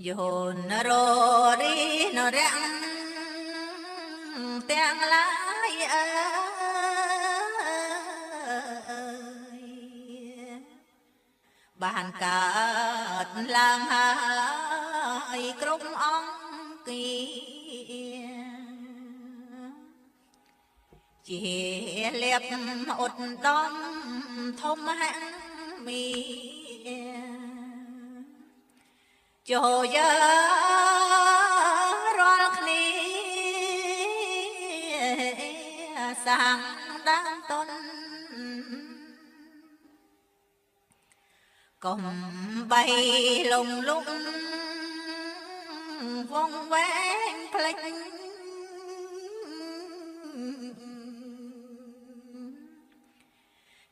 dồn rô đi nó răng tiếng lái ơi bàn cả làng hai krung ong kia chỉ liệp ột đom thông hãng mi cho giờ rồi khi sáng đang tôn cùng bay lùng lung vòng vén plek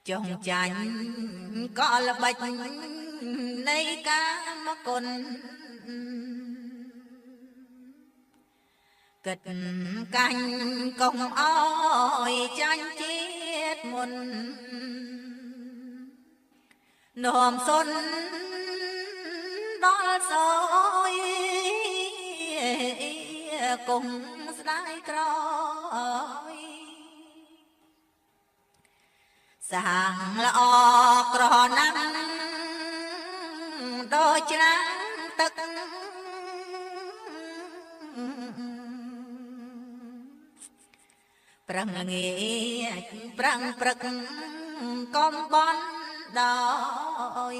chồng chanh có là bạch nay cá mà còn cất canh công oi chanh chết muôn nồm xuân đó rồi cùng sái cõi sáng lọ cỏ nắng đôi trắng tắc prang nghe prang prang con bon đôi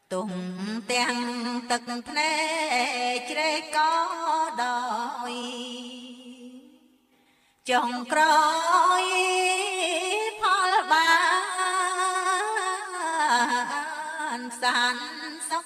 tùng tiếng tật nè chê có đôi chồng cõi phal ban san sóc